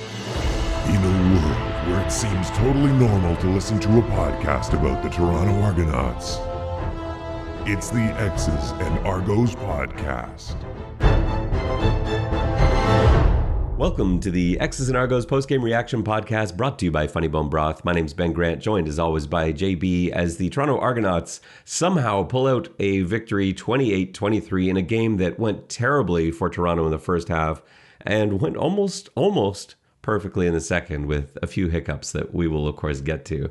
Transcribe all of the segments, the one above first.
In a world where it seems totally normal to listen to a podcast about the Toronto Argonauts, it's the X's and Argos podcast. Welcome to the X's and Argos postgame reaction podcast brought to you by Funny Bone Broth. My name's Ben Grant, joined as always by JB as the Toronto Argonauts somehow pull out a victory 28-23 in a game that went terribly for Toronto in the first half and went almost perfectly in the second with a few hiccups that we will of course get to.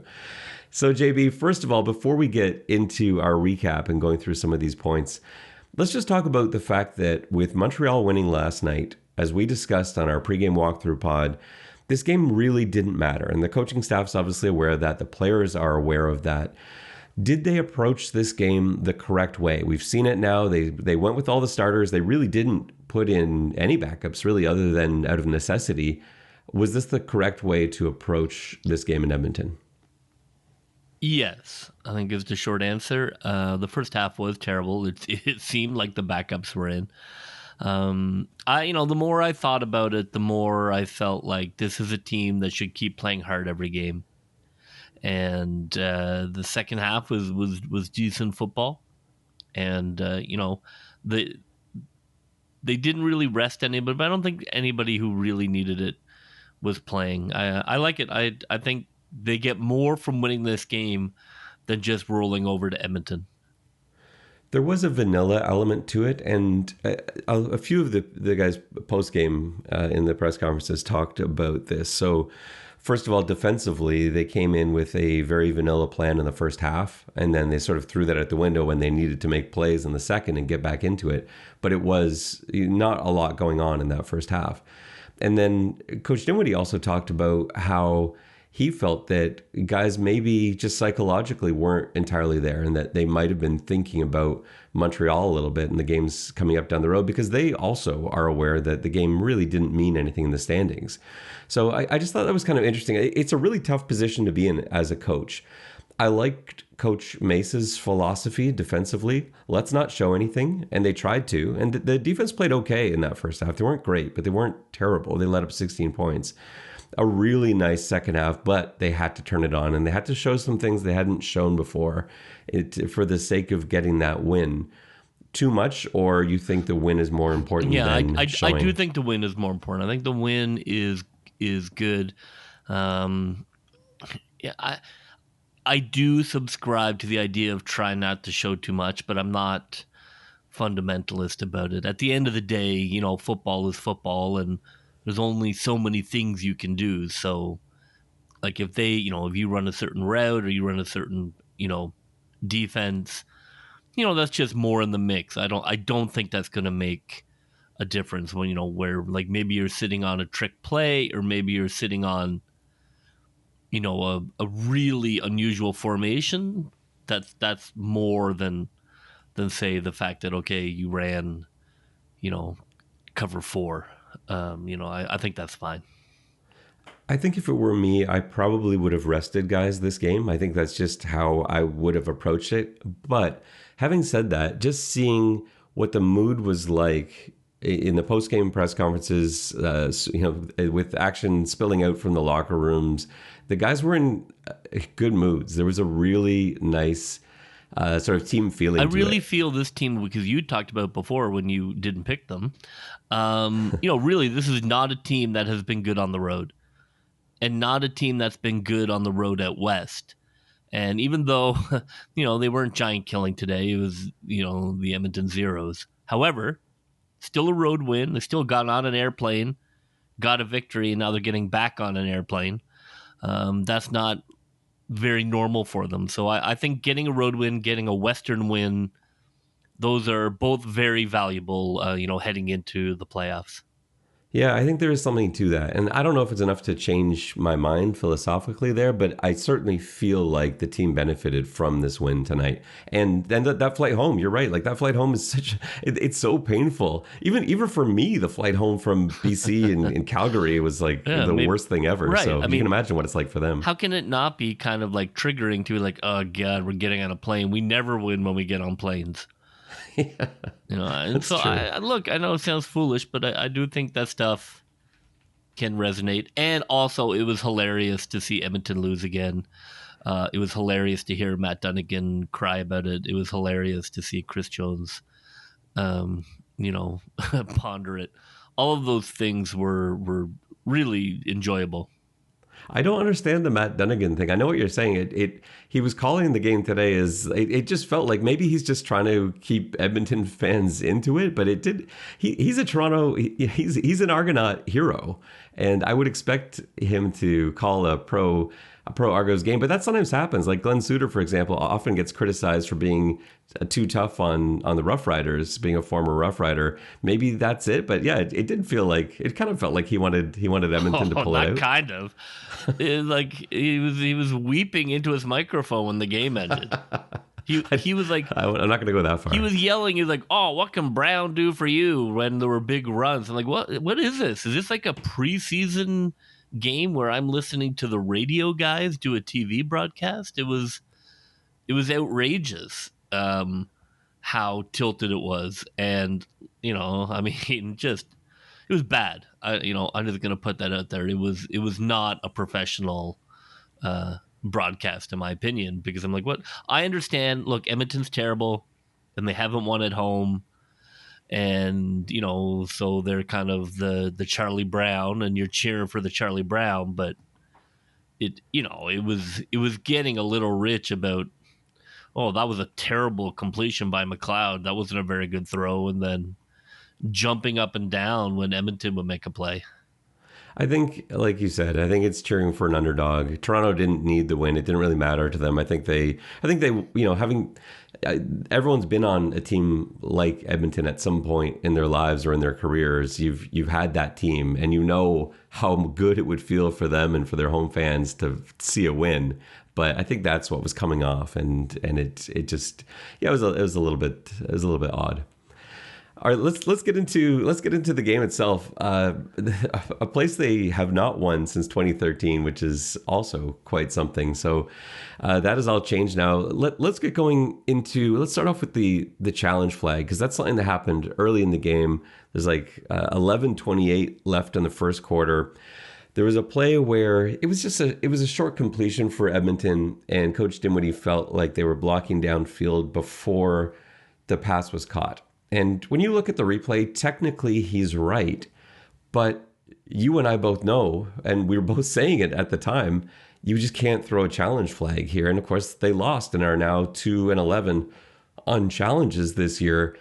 So JB, first of all, before we get into our recap and going through some of these points, let's just talk about the fact that with Montreal winning last night, as we discussed on our pregame walkthrough pod, this game really didn't matter. And the coaching staff's obviously aware of that. The players are aware of that. Did they approach this game the correct way? We've seen it now. They went with all the starters. They really didn't put in any backups really other than out of necessity. Was this the correct way to approach this game in Edmonton? Yes, I think is the short answer. The first half was terrible. It seemed like the backups were in. The more I thought about it, the more I felt like this is a team that should keep playing hard every game. And the second half was decent football, and they didn't really rest anybody. But I don't think anybody who really needed it was playing. I like it. I think they get more from winning this game than just rolling over to Edmonton. There was a vanilla element to it, and a few of the guys post-game in the press conferences talked about this. So first of all, defensively, they came in with a very vanilla plan in the first half, and then they sort of threw that out the window when they needed to make plays in the second and get back into it. But it was not a lot going on in that first half. And then Coach Dinwiddie also talked about how he felt that guys maybe just psychologically weren't entirely there and that they might have been thinking about Montreal a little bit and the games coming up down the road because they also are aware that the game really didn't mean anything in the standings. So I just thought that was kind of interesting. It's a really tough position to be in as a coach. I liked Coach Mace's philosophy defensively. Let's not show anything. And they tried to. And the defense played okay in that first half. They weren't great, but they weren't terrible. They let up 16 points. A really nice second half, but they had to turn it on and they had to show some things they hadn't shown before for the sake of getting that win. Too much, or you think the win is more important than showing? I do think the win is more important. I think the win is good. I do subscribe to the idea of trying not to show too much, but I'm not fundamentalist about it. At the end of the day, football is football, and there's only so many things you can do. So, like if you run a certain route or you run a certain, defense, that's just more in the mix. I don't think that's going to make a difference when, where like maybe you're sitting on a trick play or maybe you're sitting on, a really unusual formation. That's more than say the fact that, okay, you ran, cover 4. I think that's fine. I think if it were me, I probably would have rested guys this game. I think that's just how I would have approached it. But having said that, just seeing what the mood was like in the post-game press conferences, with action spilling out from the locker rooms, the guys were in good moods. There was a really nice sort of team feeling. I really feel this team, because you talked about before when you didn't pick them. Really, this is not a team that has been good on the road, and not a team that's been good on the road at West. And even though, they weren't giant killing today, it was, the Edmonton Zeros. However, still a road win. They still got on an airplane, got a victory, and now they're getting back on an airplane. That's not very normal for them. So I think getting a road win, getting a Western win, those are both very valuable, heading into the playoffs. Yeah, I think there is something to that. And I don't know if it's enough to change my mind philosophically there, but I certainly feel like the team benefited from this win tonight. And then that flight home, you're right. Like that flight home is it's so painful. Even for me, the flight home from BC in Calgary was like worst thing ever. Right. So you can imagine what it's like for them. How can it not be kind of like triggering to like, oh God, we're getting on a plane. We never win when we get on planes. Yeah, and so I know it sounds foolish, but I do think that stuff can resonate. And also, it was hilarious to see Edmonton lose again. It was hilarious to hear Matt Dunnigan cry about it. It was hilarious to see Chris Jones, ponder it. All of those things were really enjoyable. I don't understand the Matt Dunnigan thing. I know what you're saying. He was calling the game today it just felt like maybe he's just trying to keep Edmonton fans into it, but it did. He's a Toronto. He's an Argonaut hero, and I would expect him to call a pro Argos game, but that sometimes happens. Like Glenn Suter, for example, often gets criticized for being too tough on the Rough Riders, being a former Rough Rider. Maybe that's it, but yeah, it did feel like it kind of felt like he wanted Edmonton to pull it out. Kind of. Like he was weeping into his microphone when the game ended. He was like, I'm not going to go that far. He was yelling. He was like, "Oh, what can Brown do for you?" When there were big runs. I'm like, what is this? Is this like a preseason game where I'm listening to the radio guys do a TV broadcast? It was outrageous how tilted it was, and I mean, just it was bad. I'm just gonna put that out there. It was not a professional broadcast, in my opinion, because I'm like, what? I understand. Look, Edmonton's terrible, and they haven't won at home. And so they're kind of the Charlie Brown, and you're cheering for the Charlie Brown, but it was getting a little rich about, oh, that was a terrible completion by McLeod, that wasn't a very good throw, and then jumping up and down when Edmonton would make a play. I think, like you said, I think it's cheering for an underdog. Toronto didn't need the win; it didn't really matter to them. I think they, having everyone's been on a team like Edmonton at some point in their lives or in their careers. You've had that team, and you know how good it would feel for them and for their home fans to see a win. But I think that's what was coming off, and it just it was a little bit odd. All right, let's get into the game itself. A place they have not won since 2013, which is also quite something. So that is all changed now. Let's get going into. Let's start off with the challenge flag, because that's something that happened early in the game. There's like 11:28 left in the first quarter. There was a play where it was a short completion for Edmonton, and Coach Dinwiddie felt like they were blocking downfield before the pass was caught. And when you look at the replay, technically he's right, but you and I both know, and we were both saying it at the time, you just can't throw a challenge flag here. And of course they lost and are now 2-11 on challenges this year.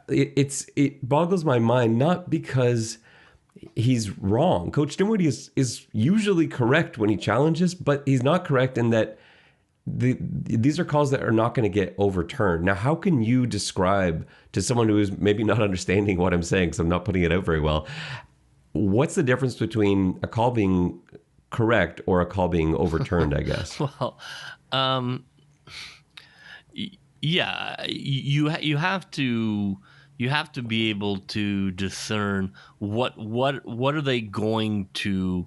It boggles my mind, not because he's wrong. Coach Dinwiddie is usually correct when he challenges, but he's not correct in that these are calls that are not going to get overturned. Now, how can you describe to someone who is maybe not understanding what I'm saying, because I'm not putting it out very well, what's the difference between a call being correct or a call being overturned, I guess? Well, yeah, you have to be able to discern what are they going to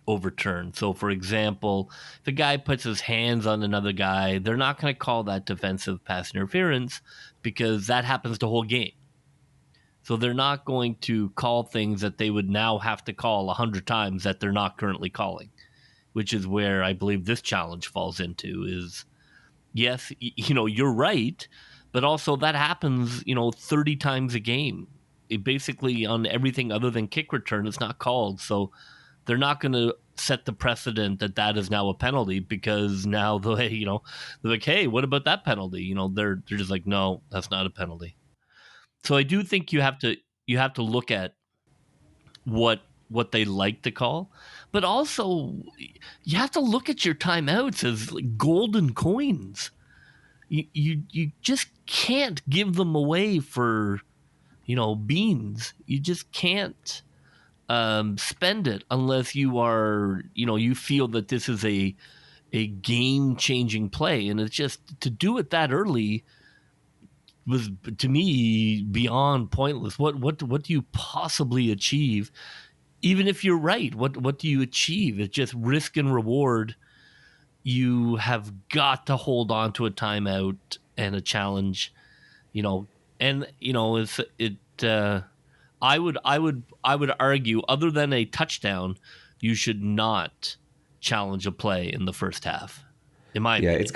overturn. So, for example, if a guy puts his hands on another guy, they're not going to call that defensive pass interference, because that happens the whole game. So they're not going to call things that they would now have to call 100 times that they're not currently calling, which is where I believe this challenge falls into. Is, yes, you're right, but also that happens 30 times a game. It basically, on everything other than kick return, it's not called. So they're not going to set the precedent that is now a penalty, because now they're like, hey, what about that penalty? They're just like, no, that's not a penalty. So I do think you have to look at what they like to call, but also you have to look at your timeouts as like golden coins. You just can't give them away for beans. You just can't spend it unless you are, you feel that this is a game-changing play. And it's just, to do it that early was, to me, beyond pointless. What do you possibly achieve? Even if you're right, what do you achieve? It's just risk and reward. You have got to hold on to a timeout and a challenge, and I would argue, other than a touchdown, you should not challenge a play in the first half. In my Yeah, opinion. it's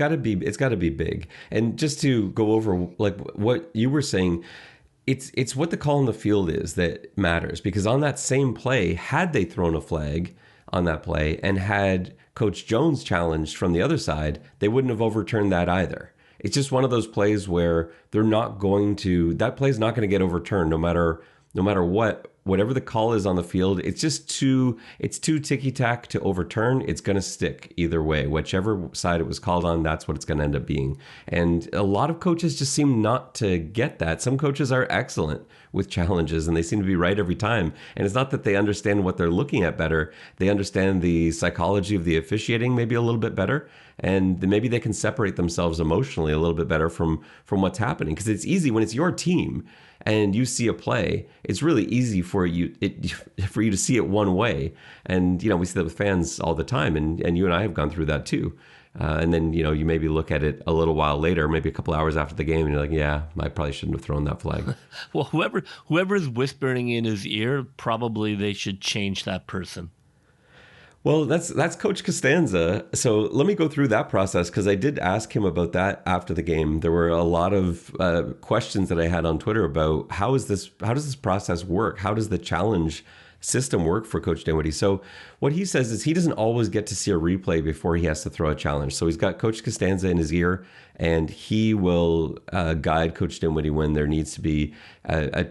got to be big. And just to go over like what you were saying, it's what the call on the field is that matters, because on that same play, had they thrown a flag on that play and had Coach Jones challenged from the other side, they wouldn't have overturned that either. It's just one of those plays where that play's not going to get overturned no matter whatever the call is on the field. It's too ticky-tack to overturn. It's going to stick either way. Whichever side it was called on, that's what it's going to end up being. And a lot of coaches just seem not to get that. Some coaches are excellent with challenges and they seem to be right every time. And it's not that they understand what they're looking at better. They understand the psychology of the officiating maybe a little bit better. And maybe they can separate themselves emotionally a little bit better from what's happening. Because it's easy when it's your team and you see a play, it's really easy for you to see it one way. And, we see that with fans all the time. And you and I have gone through that too. And then, you maybe look at it a little while later, maybe a couple hours after the game, and you're like, yeah, I probably shouldn't have thrown that flag. Well, whoever's whispering in his ear, probably they should change that person. Well, that's Coach Costanza. So let me go through that process, because I did ask him about that after the game. There were a lot of questions that I had on Twitter about how does this process work? How does the challenge system work for Coach Dinwiddie? So what he says is he doesn't always get to see a replay before he has to throw a challenge. So he's got Coach Costanza in his ear, and he will guide Coach Dinwiddie when there needs to be a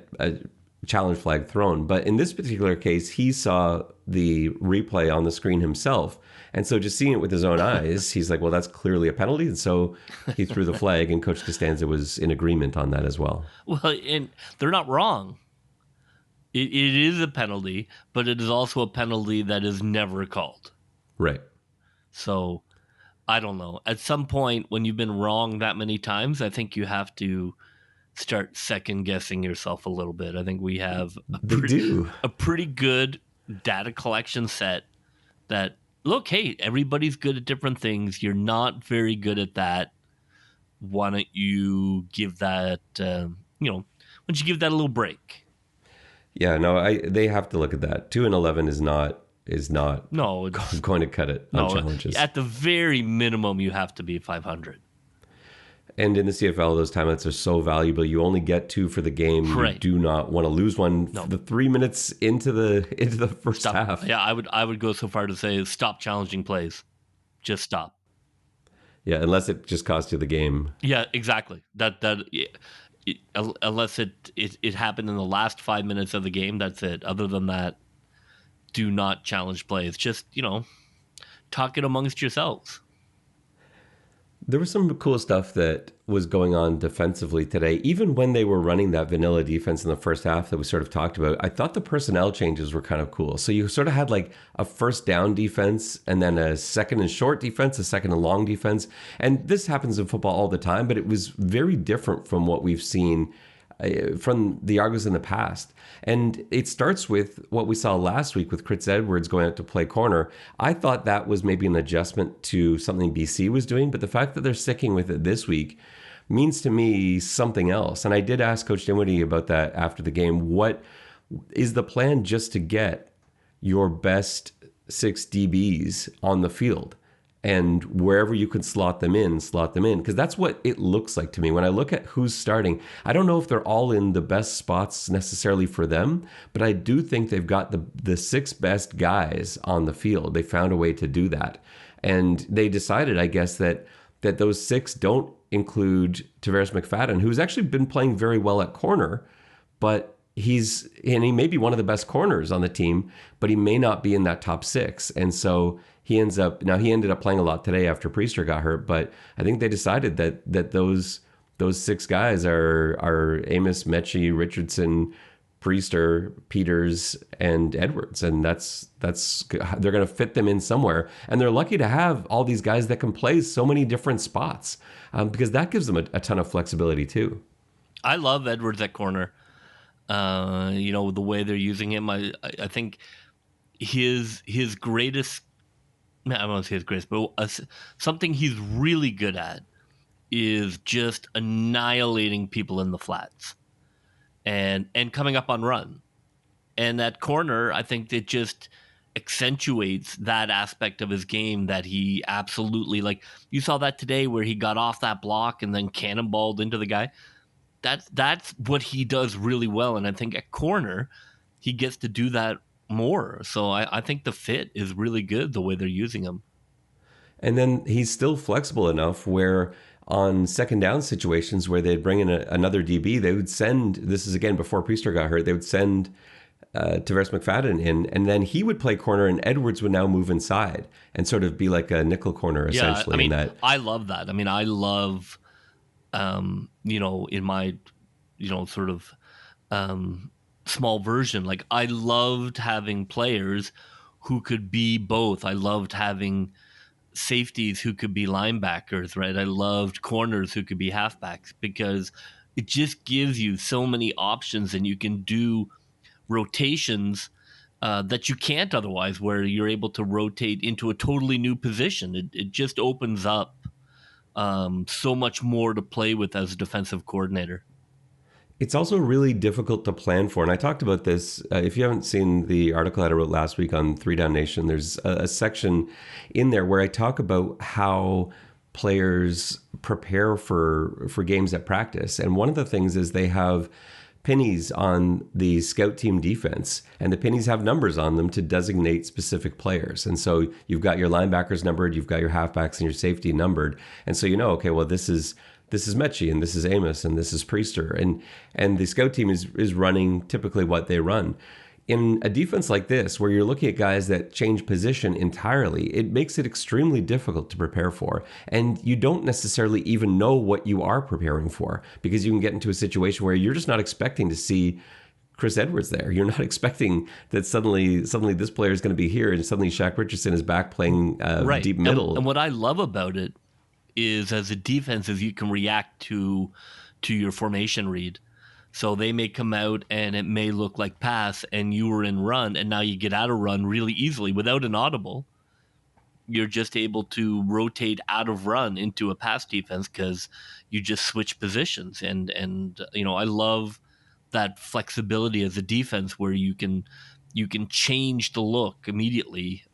challenge flag thrown. But in this particular case, he saw the replay on the screen himself. And so just seeing it with his own eyes, he's like, well, that's clearly a penalty. And so he threw the flag, and Coach Costanza was in agreement on that as well. Well, and they're not wrong. It is a penalty, but it is also a penalty that is never called. Right. So I don't know. At some point, when you've been wrong that many times, I think you have to start second guessing yourself a little bit. I think we have a pretty good data collection set that, look, hey, everybody's good at different things. You're not very good at that. Why don't you give that, why don't you give that a little break? Yeah, no, they have to look at that. 2-11 is not no, going to cut it on challenges. At the very minimum, you have to be 500. And in the CFL, those timeouts are so valuable. You only get 2 for the game. Right. You do not want to lose one. No. The 3 minutes into the first half. Yeah, I would go so far to say stop challenging plays. Just stop. Yeah, unless it just cost you the game. Yeah, exactly. Unless it happened in the last 5 minutes of the game, that's it. Other than that, do not challenge plays. Just, talk it amongst yourselves. There was some cool stuff that was going on defensively today. Even when they were running that vanilla defense in the first half that we sort of talked about, I thought the personnel changes were kind of cool. So you sort of had like a first down defense and then a second and short defense, a second and long defense. And this happens in football all the time, but it was very different from what we've seen from the Argos in the past. And it starts with what we saw last week with Chris Edwards going out to play corner. I thought that was maybe an adjustment to something BC was doing, but the fact that they're sticking with it this week means to me something else. And I did ask Coach Dinwiddie about that after the game. What is the plan, just to get your best 6 DBs on the field? And wherever you can slot them in, because that's what it looks like to me. When I look at who's starting, I don't know if they're all in the best spots necessarily for them, but I do think they've got the 6 best guys on the field. They found a way to do that. And they decided, I guess, that those 6 don't include Tavares McFadden, who's actually been playing very well at corner, but he may be one of the best corners on the team, but he may not be in that top 6. And so he ended up playing a lot today after Priester got hurt, but I think they decided that those 6 guys are Amos, Mechie, Richardson, Priester, Peters, and Edwards, and that's they're going to fit them in somewhere, and they're lucky to have all these guys that can play so many different spots, because that gives them a ton of flexibility too. I love Edwards at corner. The way they're using him, I think his greatest. I don't want to say his greatest, but something he's really good at is just annihilating people in the flats and coming up on run. And at corner, I think it just accentuates that aspect of his game that he absolutely, like, you saw that today where he got off that block and then cannonballed into the guy. That's what he does really well. And I think at corner, he gets to do that more. So I think the fit is really good the way they're using him. And then he's still flexible enough where on second down situations where they'd bring in another DB, they would send, this is again before Priester got hurt, they would send Tavares McFadden in, and then he would play corner and Edwards would now move inside and sort of be like a nickel corner essentially. I mean, in that. I love that. I mean, I love, in my, sort of small version, like I loved having players who could be both. I loved having safeties who could be linebackers, right? I loved corners who could be halfbacks because it just gives you so many options and you can do rotations that you can't otherwise, where you're able to rotate into a totally new position. It just opens up so much more to play with as a defensive coordinator. It's also really difficult to plan for. And I talked about this. If you haven't seen the article that I wrote last week on 3 Down Nation, there's a section in there where I talk about how players prepare for games at practice. And one of the things is they have pennies on the scout team defense, and the pennies have numbers on them to designate specific players. And so you've got your linebackers numbered, you've got your halfbacks and your safety numbered. And so okay, well, this is Mechie, and this is Amos, and this is Priester. And the scout team is running typically what they run. In a defense like this, where you're looking at guys that change position entirely, it makes it extremely difficult to prepare for. And you don't necessarily even know what you are preparing for, because you can get into a situation where you're just not expecting to see Chris Edwards there. You're not expecting that suddenly this player is going to be here, and suddenly Shaq Richardson is back playing right. deep middle. And what I love about it is, as a defense, is you can react to your formation read. So they may come out and it may look like pass and you were in run, and now you get out of run really easily without an audible. You're just able to rotate out of run into a pass defense because you just switch positions. And I love that flexibility as a defense where you can change the look immediately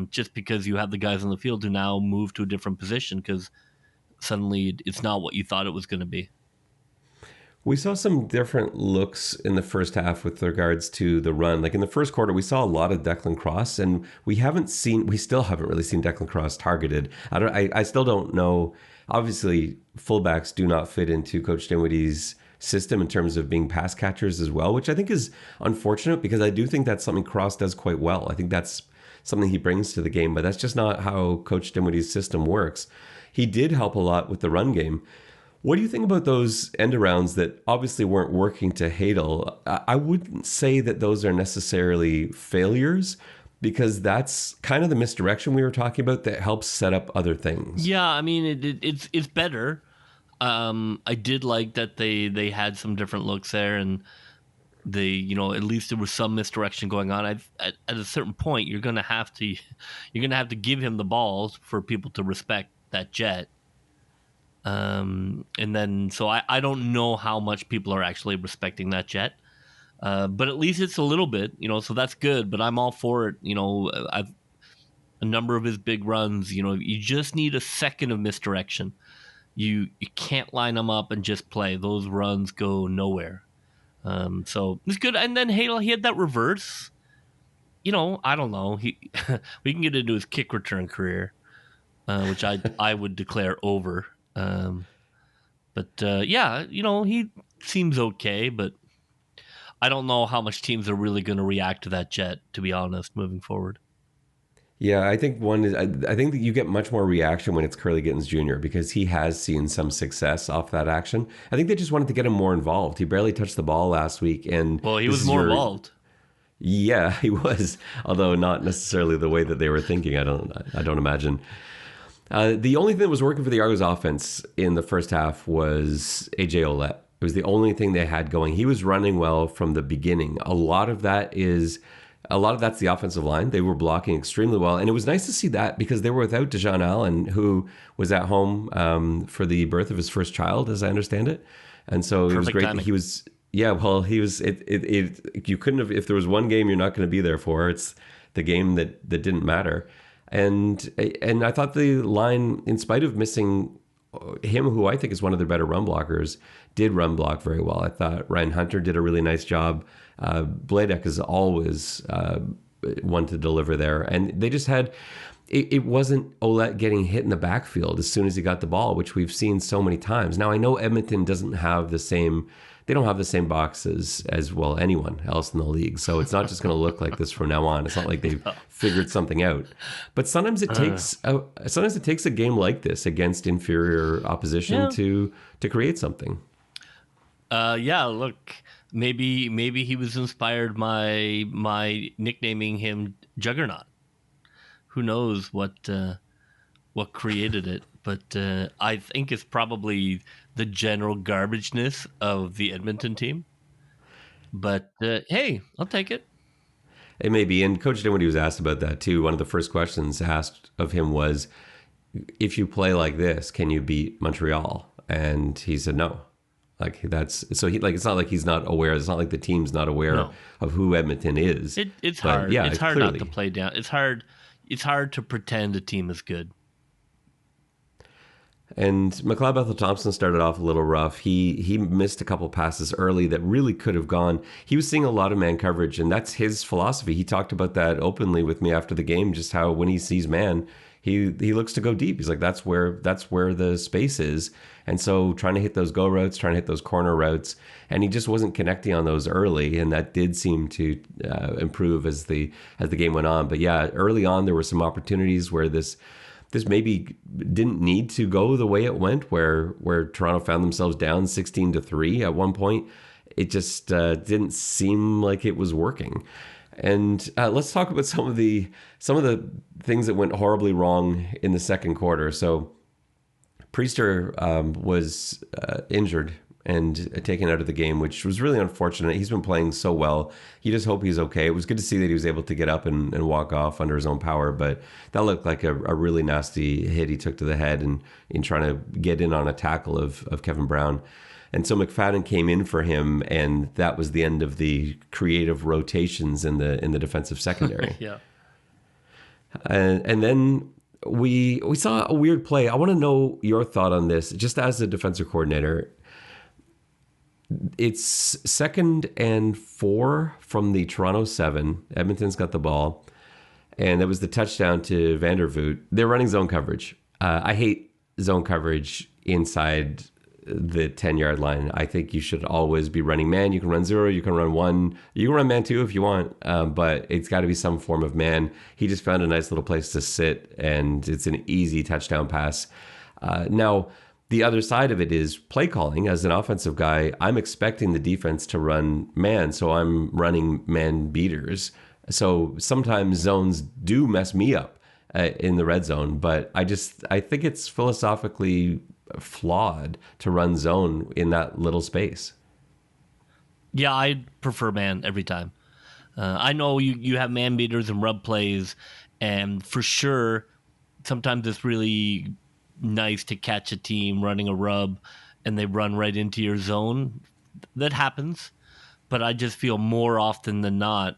just because you have the guys on the field who now move to a different position because suddenly it's not what you thought it was going to be. We saw some different looks in the first half with regards to the run. Like in the first quarter, we saw a lot of Declan Cross, and we still haven't really seen Declan Cross targeted. I still don't know. Obviously, fullbacks do not fit into Coach Dinwiddie's system in terms of being pass catchers as well, which I think is unfortunate because I do think that's something Cross does quite well. I think that's something he brings to the game, but that's just not how Coach Dinwiddie's system works. He did help a lot with the run game. What do you think about those end-arounds that obviously weren't working to Hadel? I wouldn't say that those are necessarily failures, because that's kind of the misdirection we were talking about that helps set up other things. Yeah, I mean, it's better. I did like that they had some different looks there, and they, at least there was some misdirection going on. At a certain point, you're gonna have to give him the ball for people to respect that jet. And then, so I don't know how much people are actually respecting that jet. But at least it's a little bit, so that's good, but I'm all for it. A number of his big runs, you just need a second of misdirection. You can't line them up and just play. Those runs go nowhere. So it's good. And then Hadel, he had that reverse, I don't know. We can get into his kick return career, which I would declare over. He seems okay, but I don't know how much teams are really going to react to that jet, to be honest, moving forward. Yeah, I think I think that you get much more reaction when it's Curly Gittens Jr. because he has seen some success off that action. I think they just wanted to get him more involved. He barely touched the ball last week, and he was more involved. Yeah, he was, although not necessarily the way that they were thinking. I don't imagine. The only thing that was working for the Argos offense in the first half was AJ Ouellette. It was the only thing they had going. He was running well from the beginning. A lot of that's the offensive line. They were blocking extremely well, and it was nice to see that because they were without Dejan Allen, who was at home for the birth of his first child, as I understand it. And so it was great that he was. Yeah, well, he was. You couldn't have. If there was one game you're not going to be there for, it's the game that didn't matter. And I thought the line, in spite of missing him, who I think is one of their better run blockers, did run block very well. I thought Ryan Hunter did a really nice job. Bladek is always one to deliver there, and they just had. It wasn't Ouellette getting hit in the backfield as soon as he got the ball, which we've seen so many times. Now I know Edmonton doesn't have the same. They don't have the same boxes as well anyone else in the league, so it's not just going to look like this from now on. It's not like they've figured something out. But sometimes it takes a game like this against inferior opposition to create something. Yeah, look, maybe he was inspired by my nicknaming him Juggernaut. Who knows what created it? But I think it's probably the general garbageness of the Edmonton team. But hey, I'll take it. It may be. And Coach Dinwiddie was asked about that too. One of the first questions asked of him was, if you play like this, can you beat Montreal? And he said no. Like that's so he like it's not like he's not aware. It's not like the team's not aware of who Edmonton is. It's hard. Yeah, it's hard not to play down. It's hard to pretend a team is good. And McLeod Bethel Thompson started off a little rough. He missed a couple passes early that really could have gone. He was seeing a lot of man coverage, and that's his philosophy. He talked about that openly with me after the game, just how when he sees man, he looks to go deep. He's like, that's where the space is. And so trying to hit those go routes, trying to hit those corner routes, and he just wasn't connecting on those early, and that did seem to improve as the game went on. But yeah, early on there were some opportunities where this maybe didn't need to go the way it went, where Toronto found themselves down 16-3 at one point. It just didn't seem like it was working. And let's talk about some of the things that went horribly wrong in the second quarter. So Priester was injured and taken out of the game, which was really unfortunate. He's been playing so well. You just hope he's okay. It was good to see that he was able to get up and walk off under his own power, but that looked like a really nasty hit he took to the head and in trying to get in on a tackle of Kevin Brown. And so McFadden came in for him, and that was the end of the creative rotations in the defensive secondary. Yeah. And then we saw a weird play. I want to know your thought on this, just as a defensive coordinator. It's 2nd and 4 from the Toronto 7. Edmonton's got the ball. And it was the touchdown to Vandervoot. They're running zone coverage. I hate zone coverage inside the 10-yard line. I think you should always be running man. You can run 0, you can run 1, you can run man 2 if you want, but it's got to be some form of man. He just found a nice little place to sit, and it's an easy touchdown pass. Now, the other side of it is play calling. As an offensive guy, I'm expecting the defense to run man, so I'm running man beaters. So sometimes zones do mess me up in the red zone, but I think it's philosophically flawed to run zone in that little space. Yeah, I prefer man every time. I know you have man beaters and rub plays, and for sure, sometimes it's really nice to catch a team running a rub and they run right into your zone. That happens, but I just feel more often than not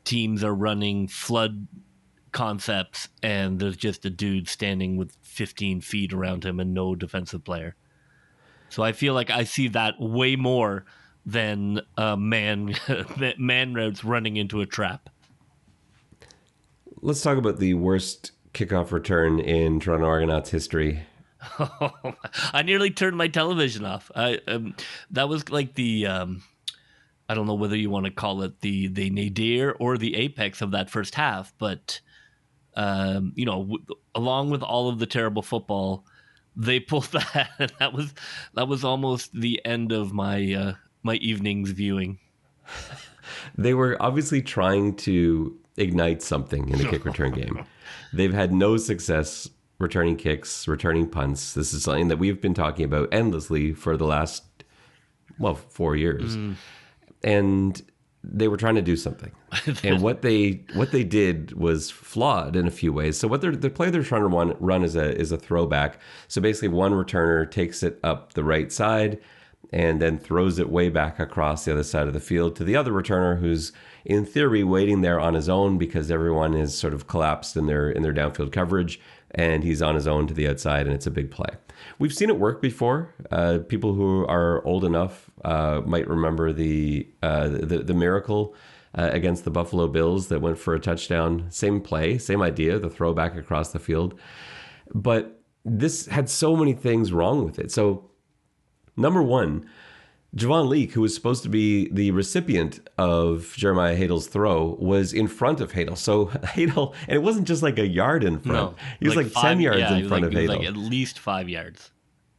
teams are running flood concepts and there's just a dude standing with 15 feet around him and no defensive player. So I feel like I see that way more than man routes running into a trap. Let's talk about the worst kickoff return in Toronto Argonauts history. I nearly turned my television off. That was like the I don't know whether you want to call it the nadir or the apex of that first half, but along with all of the terrible football, they pulled that. That was almost the end of my my evening's viewing. They were obviously trying to ignite something in the kick return game. They've had no success returning kicks, returning punts. This is something that we've been talking about endlessly for the last 4 years. And they were trying to do something. And what they did was flawed in a few ways. So the play they're trying to run is a throwback. So basically one returner takes it up the right side, and then throws it way back across the other side of the field to the other returner, who's in theory waiting there on his own because everyone is sort of collapsed in their downfield coverage, and he's on his own to the outside, and it's a big play. We've seen it work before. People who are old enough might remember the miracle against the Buffalo Bills that went for a touchdown. Same play, same idea, the throw back across the field. But this had so many things wrong with it. So, number one, Javon Leake, who was supposed to be the recipient of Jeremiah Hadel's throw, was in front of Hadel. So Hadel, and it wasn't just like a yard in front. No, He was like 10 yards in front of Hadel. Like at least 5 yards.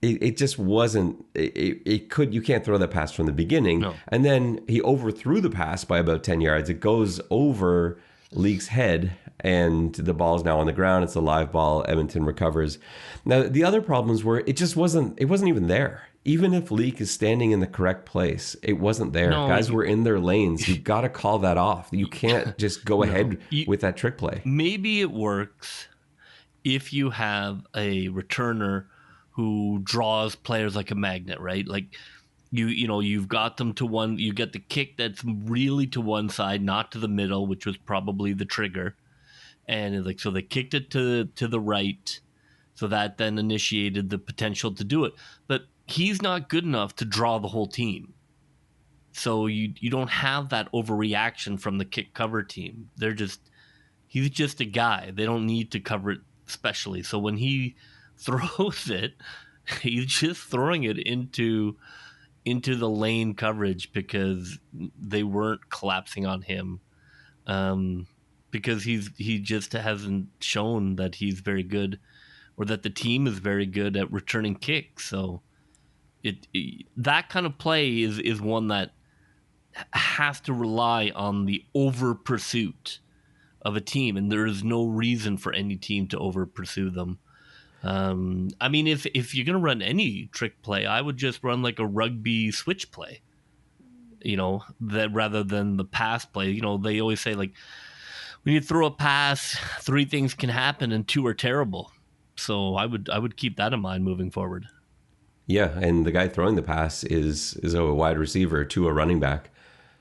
It just wasn't, you can't throw that pass from the beginning. No. And then he overthrew the pass by about 10 yards. It goes over Leake's head, and the ball is now on the ground. It's a live ball. Edmonton recovers. Now, the other problems were it wasn't even there. Even if Leake is standing in the correct place, it wasn't there. No, Guys were in their lanes. You've got to call that off. You can't just go ahead with that trick play. Maybe it works if you have a returner who draws players like a magnet, right? Like you've got them to one, you get the kick that's really to one side, not to the middle, which was probably the trigger. And so they kicked it to the right. So that then initiated the potential to do it. But he's not good enough to draw the whole team. So you don't have that overreaction from the kick cover team. He's just a guy. They don't need to cover it specially. So when he throws it, he's just throwing it into the lane coverage because they weren't collapsing on him. Because he just hasn't shown that he's very good, or that the team is very good at returning kicks. So that kind of play is one that has to rely on the over pursuit of a team, and there is no reason for any team to over pursue them. I mean, if you're gonna run any trick play, I would just run like a rugby switch play, that rather than the pass play. They always say, like, when you throw a pass, 3 things can happen and 2 are terrible. So I would keep that in mind moving forward. Yeah, and the guy throwing the pass is a wide receiver to a running back.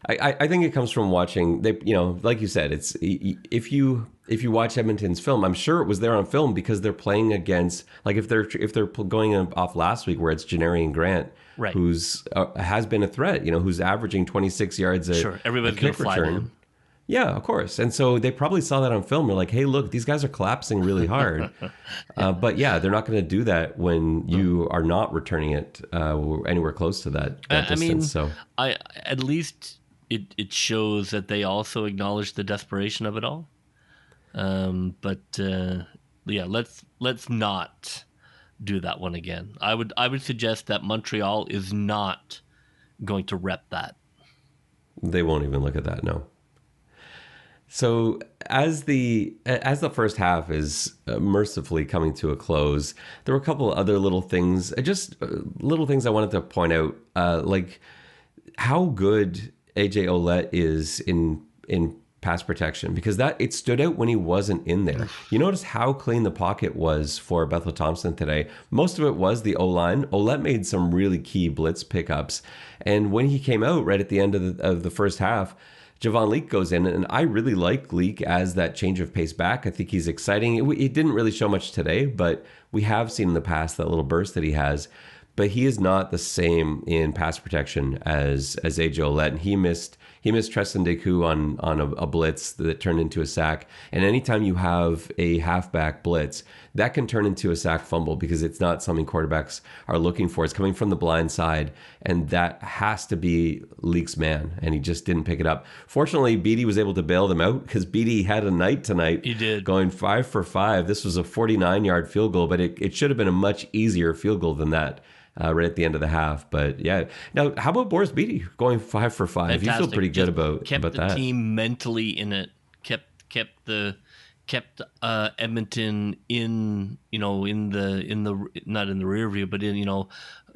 I think it comes from watching. They, like you said, it's if you watch Edmonton's film, I'm sure it was there on film because they're playing against, like, if they're going off last week where it's Janarian Grant, right, who's has been a threat, who's averaging 26 yards a sure, everybody's going to fly to him. Yeah, of course. And so they probably saw that on film. They're like, hey, look, these guys are collapsing really hard. But yeah, they're not going to do that when you are not returning it anywhere close to that distance. I mean, so at least it shows that they also acknowledge the desperation of it all. Yeah, let's not do that one again. I would suggest that Montreal is not going to rep that. They won't even look at that, no. So as the first half is mercifully coming to a close, there were a couple of other little things, just little things I wanted to point out, like how good AJ Ouellette is in pass protection, because it stood out when he wasn't in there. You notice how clean the pocket was for Bethel Thompson today. Most of it was the O-line. Ouellette made some really key blitz pickups, and when he came out right at the end of the first half, Javon Leake goes in, and I really like Leake as that change of pace back. I think he's exciting. He didn't really show much today, but we have seen in the past that little burst that he has. But he is not the same in pass protection as AJ Ouellette. And he missed Treston Deku on a blitz that turned into a sack. And anytime you have a halfback blitz, that can turn into a sack fumble because it's not something quarterbacks are looking for. It's coming from the blind side, and that has to be Leake's man, and he just didn't pick it up. Fortunately, Beatty was able to bail them out because Beatty had a night tonight. He did. Going 5 for 5. This was a 49-yard field goal, but it should have been a much easier field goal than that. Right at the end of the half. But yeah, now how about Boris Beatty going 5 for 5? Fantastic. You feel pretty good about that. Kept the team mentally in it. Kept Edmonton in the not in the rear view, but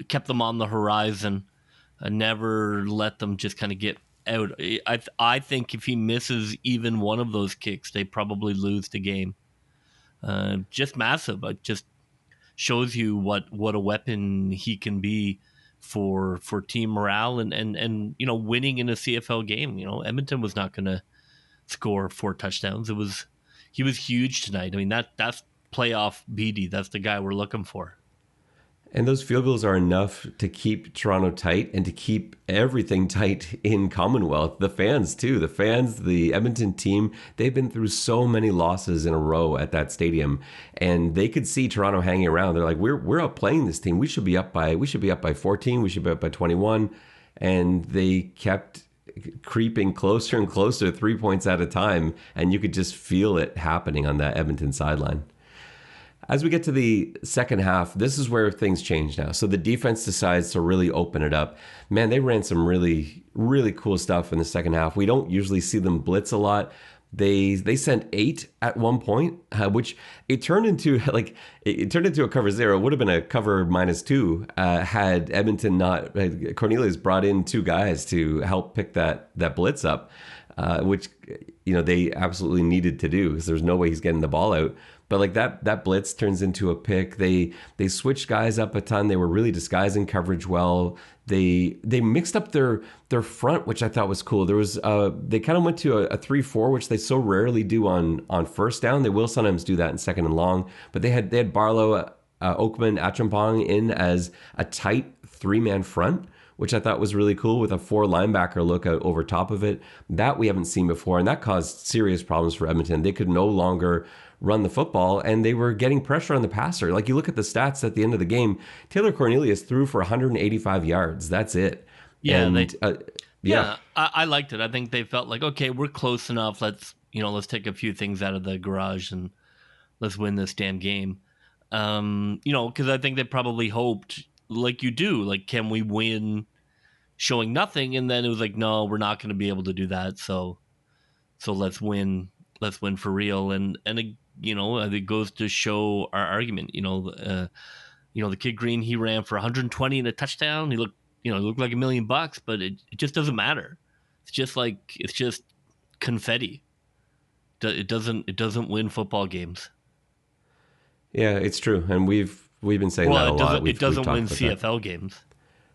kept them on the horizon. Never let them just kind of get out. I think if he misses even one of those kicks, they probably lose the game. Just massive. Just shows you what a weapon he can be for team morale and winning in a CFL game. Edmonton was not going to score 4 touchdowns. He was huge tonight. I mean, that's playoff Beatty. That's the guy we're looking for. And those field goals are enough to keep Toronto tight and to keep everything tight in Commonwealth. The fans, too. The Edmonton team, they've been through so many losses in a row at that stadium. And they could see Toronto hanging around. They're like, we're outplaying this team. We should be up by 14. We should be up by 21. And they kept creeping closer and closer, 3 points at a time. And you could just feel it happening on that Edmonton sideline. As we get to the second half, this is where things change now. So the defense decides to really open it up. Man, they ran some really, really cool stuff in the second half. We don't usually see them blitz a lot. They sent 8 at one point, which it turned into a cover 0. It would have been a cover -2 had Edmonton not. Cornelius brought in 2 guys to help pick that blitz up, which they absolutely needed to do because there's no way he's getting the ball out. But like that blitz turns into a pick. They switched guys up a ton. They were really disguising coverage well. They mixed up their front, which I thought was cool. There was they kind of went to a 3-4, which they so rarely do on first down. They will sometimes do that in second and long. But they had Barlow, Oakman, Achampong in as a tight 3-man front, which I thought was really cool with a 4 linebacker look out over top of it. That we haven't seen before, and that caused serious problems for Edmonton. They could no longer run the football, and they were getting pressure on the passer. Like, you look at the stats at the end of the game, Taylor Cornelius threw for 185 yards. That's it. Yeah, and, I liked it. I think they felt like, okay, we're close enough. Let's take a few things out of the garage and let's win this damn game. Because I think they probably hoped, like you do, like, can we win showing nothing? And then it was like, no, we're not going to be able to do that. So let's win for real. And it goes to show our argument. The kid Green, he ran for 120 and a touchdown. He looked like $1 million, but it just doesn't matter. It's just confetti. It doesn't win football games. Yeah, it's true, and we've been saying that a lot. It doesn't win CFL games.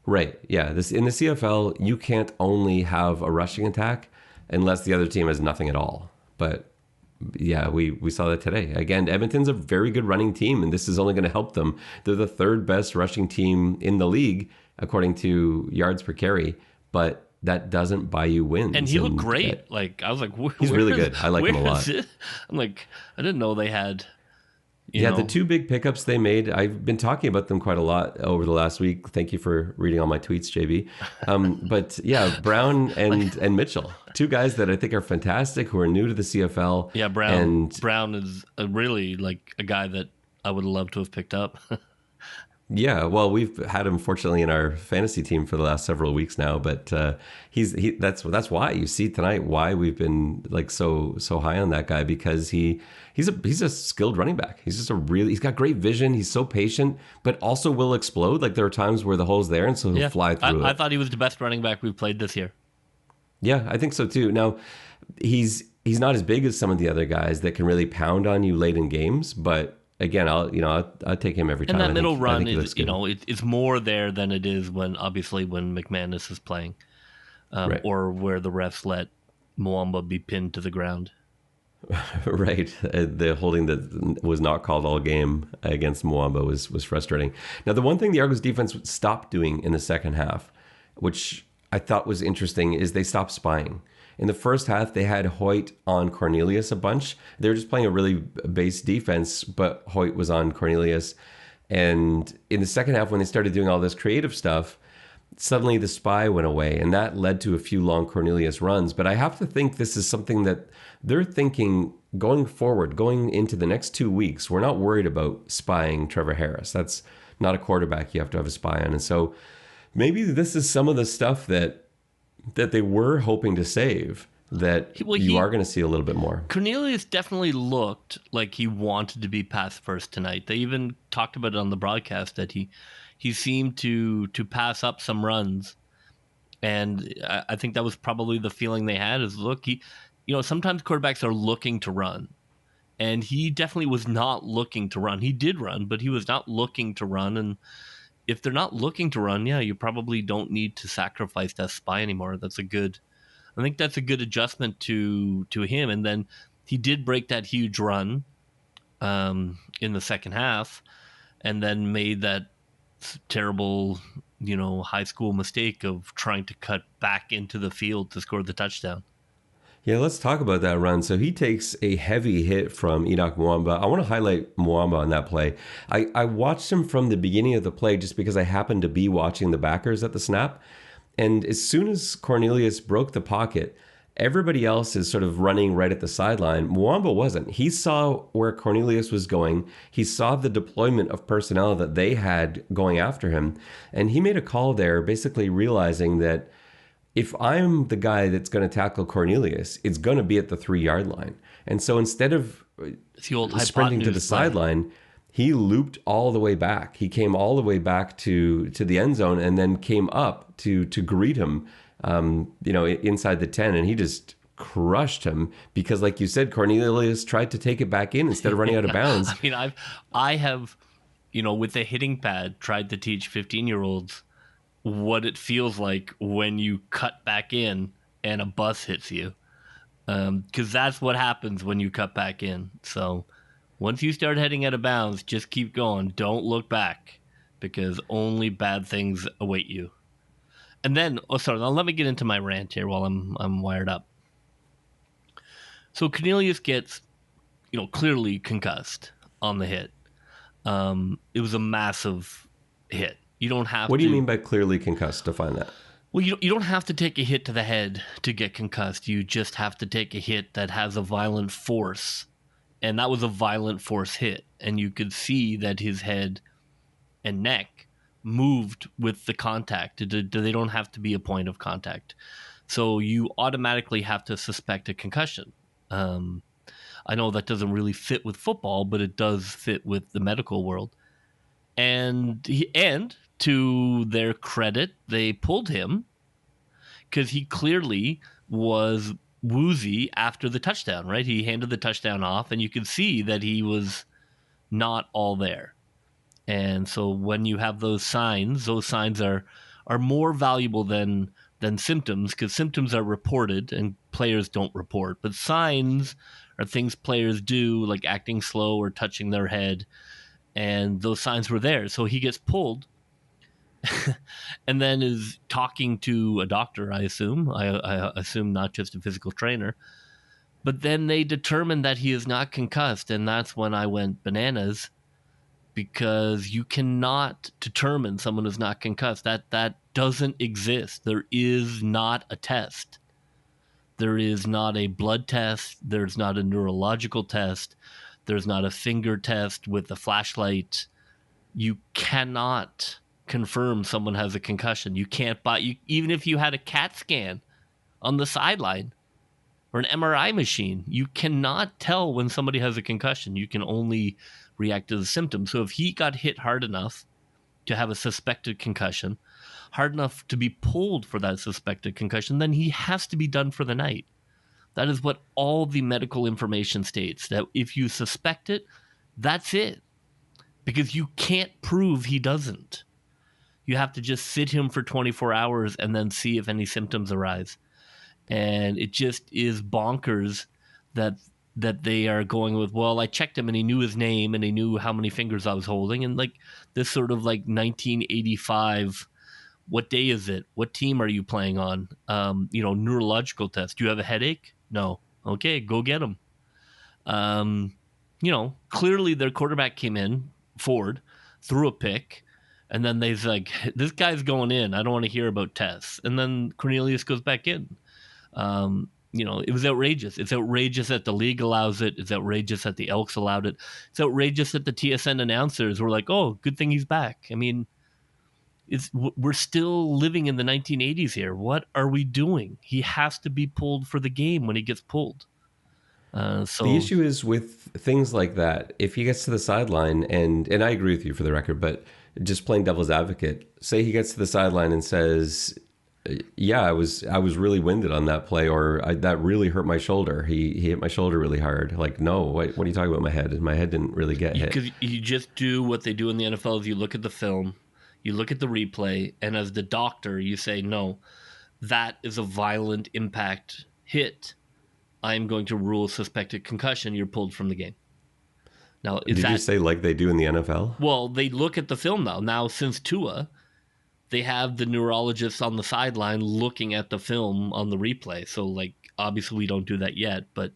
Right. Yeah. In the CFL, you can't only have a rushing attack unless the other team has nothing at all. But yeah, we saw that today. Again, Edmonton's a very good running team, and this is only going to help them. They're the 3rd best rushing team in the league, according to yards per carry, but that doesn't buy you wins. And he looked great. I was like, he's really good. I like him a lot. I'm like, I didn't know they had. The 2 big pickups they made, I've been talking about them quite a lot over the last week. Thank you for reading all my tweets, JB. But yeah, Brown and Mitchell, 2 guys that I think are fantastic, who are new to the CFL. Yeah, Brown is really like a guy that I would love to have picked up. Yeah, well, we've had him fortunately in our fantasy team for the last several weeks now, but that's why you see tonight why we've been like so high on that guy, because he's a skilled running back. He's got great vision. He's so patient, but also will explode. Like, there are times where the hole's there, and so he'll fly through it. I thought he was the best running back we've played this year. Yeah, I think so too. Now, he's not as big as some of the other guys that can really pound on you late in games, but again, I'll take him every time. And that middle run is, it's more there than it is when McManus is playing, right. Or where the refs let Muamba be pinned to the ground. Right. The holding that was not called all game against Muamba was frustrating. Now, the one thing the Argos defense stopped doing in the second half, which I thought was interesting, is they stopped spying. In the first half, they had Hoyt on Cornelius a bunch. They were just playing a really base defense, but Hoyt was on Cornelius. And in the second half, when they started doing all this creative stuff, suddenly the spy went away, and that led to a few long Cornelius runs. But I have to think this is something that they're thinking going forward, going into the next 2 weeks. We're not worried about spying Trevor Harris. That's not a quarterback you have to have a spy on. And so maybe this is some of the stuff that they were hoping to save, that you are going to see a little bit more. Cornelius definitely looked like he wanted to be pass first tonight. They even talked about it on the broadcast that he seemed to pass up some runs. And I think that was probably the feeling they had is, look, sometimes quarterbacks are looking to run. And he definitely was not looking to run. He did run, but he was not looking to run. And if they're not looking to run, yeah, you probably don't need to sacrifice that spy anymore. I think that's a good adjustment to him. And then he did break that huge run in the second half, and then made that terrible, high school mistake of trying to cut back into the field to score the touchdown. Yeah, let's talk about that run. So he takes a heavy hit from Enoch Mwamba. I want to highlight Mwamba on that play. I watched him from the beginning of the play just because I happened to be watching the backers at the snap. And as soon as Cornelius broke the pocket, everybody else is sort of running right at the sideline. Mwamba wasn't. He saw where Cornelius was going. He saw the deployment of personnel that they had going after him. And he made a call there, basically realizing that if I'm the guy that's going to tackle Cornelius, it's going to be at the 3-yard line. And so instead of sprinting to the sideline, he looped all the way back. He came all the way back to the end zone and then came up to greet him, inside the 10. And he just crushed him because, like you said, Cornelius tried to take it back in instead of running out of bounds. I mean, I have, with a hitting pad, tried to teach 15-year-olds what it feels like when you cut back in and a bus hits you, because that's what happens when you cut back in. So once you start heading out of bounds, just keep going. Don't look back, because only bad things await you. And then, now let me get into my rant here while I'm wired up. So Cornelius gets, clearly concussed on the hit. It was a massive hit. You don't have. What do you mean by clearly concussed? Define that. Well, you don't have to take a hit to the head to get concussed. You just have to take a hit that has a violent force, and that was a violent force hit. And you could see that his head and neck moved with the contact. They don't have to be a point of contact, so you automatically have to suspect a concussion. I know that doesn't really fit with football, but it does fit with the medical world. And to their credit, they pulled him because he clearly was woozy after the touchdown, right? He handed the touchdown off, and you could see that he was not all there. And so when you have those signs are more valuable than symptoms, because symptoms are reported and players don't report. But signs are things players do, like acting slow or touching their head. And those signs were there. So he gets pulled and then is talking to a doctor, I assume. I assume not just a physical trainer. But then they determine that he is not concussed. And that's when I went bananas, because you cannot determine someone is not concussed. That doesn't exist. There is not a test. There is not a blood test. There's not a neurological test. There's not a finger test with a flashlight. You cannot confirm someone has a concussion. You can't even if you had a CAT scan on the sideline or an MRI machine, you cannot tell when somebody has a concussion. You can only react to the symptoms. So if he got hit hard enough to have a suspected concussion, hard enough to be pulled for that suspected concussion, then he has to be done for the night. That is what all the medical information states, that if you suspect it, that's it. Because you can't prove he doesn't. You have to just sit him for 24 hours and then see if any symptoms arise. And it just is bonkers that they are going with, well, I checked him and he knew his name and he knew how many fingers I was holding. And like this sort of like 1985, what day is it? What team are you playing on? Neurological test. Do you have a headache? No. Okay, go get him. Clearly their quarterback came in, Ford, threw a pick, and then they's like, this guy's going in. I don't want to hear about tests. And then Cornelius goes back in. It was outrageous. It's outrageous that the league allows it. It's outrageous that the Elks allowed it. It's outrageous that the TSN announcers were like, oh, good thing he's back. I mean, we're still living in the 1980s here. What are we doing? He has to be pulled for the game when he gets pulled. So the issue is with things like that, if he gets to the sideline, and I agree with you for the record, but just playing devil's advocate, say he gets to the sideline and says, yeah, I was really winded on that play, or that really hurt my shoulder. He hit my shoulder really hard. Like, no, what are you talking about? My head didn't really get hit. Because you just do what they do in the NFL is you look at the film, You look at the replay, and as the doctor, you say, no, that is a violent impact hit. I'm going to rule suspected concussion. You're pulled from the game. Now, Did you say like they do in the NFL? Well, they look at the film now. Now, since Tua, they have the neurologists on the sideline looking at the film on the replay. So, like, obviously we don't do that yet, but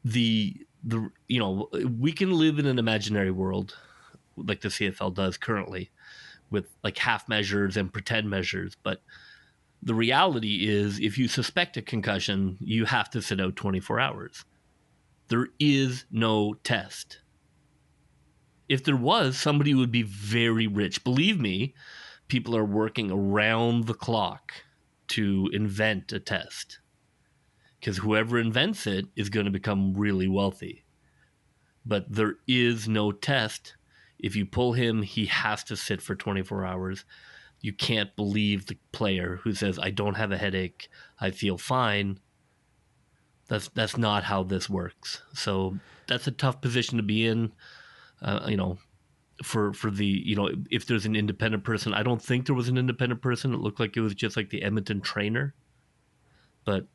we can live in an imaginary world like the CFL does currently with like half measures and pretend measures. But the reality is, if you suspect a concussion, you have to sit out 24 hours. There is no test. If there was, somebody would be very rich. Believe me, people are working around the clock to invent a test, because whoever invents it is going to become really wealthy. But there is no test. If you pull him, he has to sit for 24 hours. You can't believe the player who says, I don't have a headache, I feel fine. That's not how this works. So that's a tough position to be in. For the, if there's an independent person. I don't think there was an independent person. It looked like it was just like the Edmonton trainer. But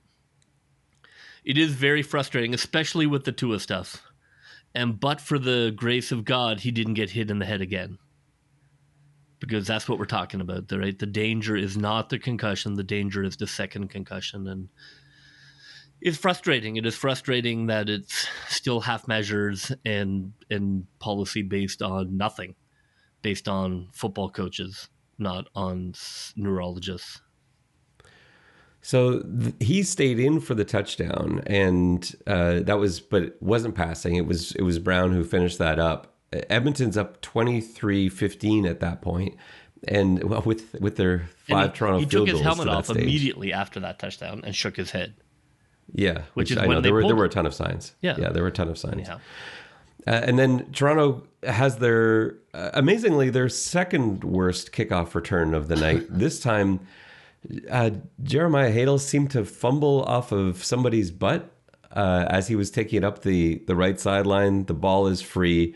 it is very frustrating, especially with the Tua stuff. But for the grace of God, he didn't get hit in the head again. Because that's what we're talking about, right? The danger is not the concussion. The danger is the second concussion. And it's frustrating. It is frustrating that it's still half measures and policy based on nothing, based on football coaches, not on neurologists. So he stayed in for the touchdown, and but it wasn't passing. It was Brown who finished that up. Edmonton's up 23-15 at that point, and with their five Toronto field goals. He took his helmet off stage. Immediately after that touchdown and shook his head. Yeah, which is I when know. There were a ton of signs. Yeah, there were a ton of signs. Anyhow. And then Toronto has their amazingly their second worst kickoff return of the night. This time, Jeremiah Hadel seemed to fumble off of somebody's butt as he was taking it up the right sideline. The ball is free.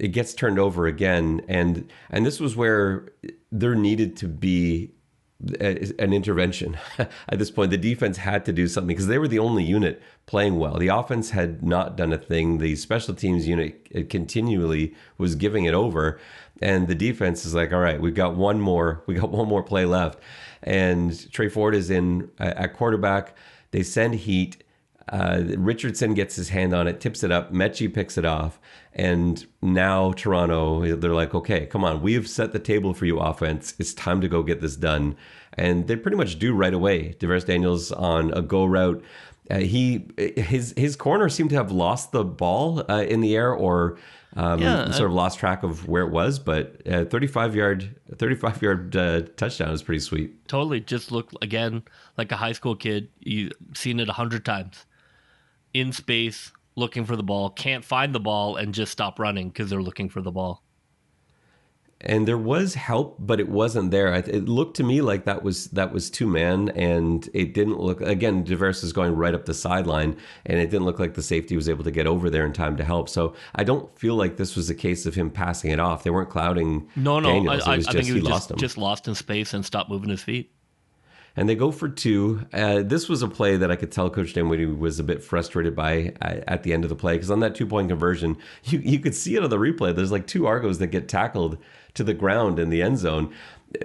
It gets turned over again, and this was where there needed to be an intervention. At this point, the defense had to do something because they were the only unit playing well. The offense had not done a thing. The special teams unit continually was giving it over, and the defense is like, all right, we got one more play left, and Trey Ford is in at quarterback. They send heat. Richardson gets his hand on it, tips it up. Mechie picks it off. And now Toronto, they're like, okay, come on. We've set the table for you, offense. It's time to go get this done. And they pretty much do right away. DeVaris Daniels on a go route. His corner seemed to have lost the ball in the air or sort of lost track of where it was. But 35-yard touchdown is pretty sweet. Totally. Just looked, again, like a high school kid. You've seen it 100 times. In space, looking for the ball, can't find the ball, and just stop running because they're looking for the ball. And there was help, but it wasn't there. It looked to me like that was 2-man, and it didn't look. Again, DeVaris is going right up the sideline, and it didn't look like the safety was able to get over there in time to help. So I don't feel like this was a case of him passing it off. They weren't clouding. No. Daniels. I think he was just lost in space and stopped moving his feet. And they go for 2. This was a play that I could tell Coach Dinwiddie was a bit frustrated by at the end of the play, because on that 2-point conversion, you could see it on the replay. There's like 2 Argos that get tackled to the ground in the end zone.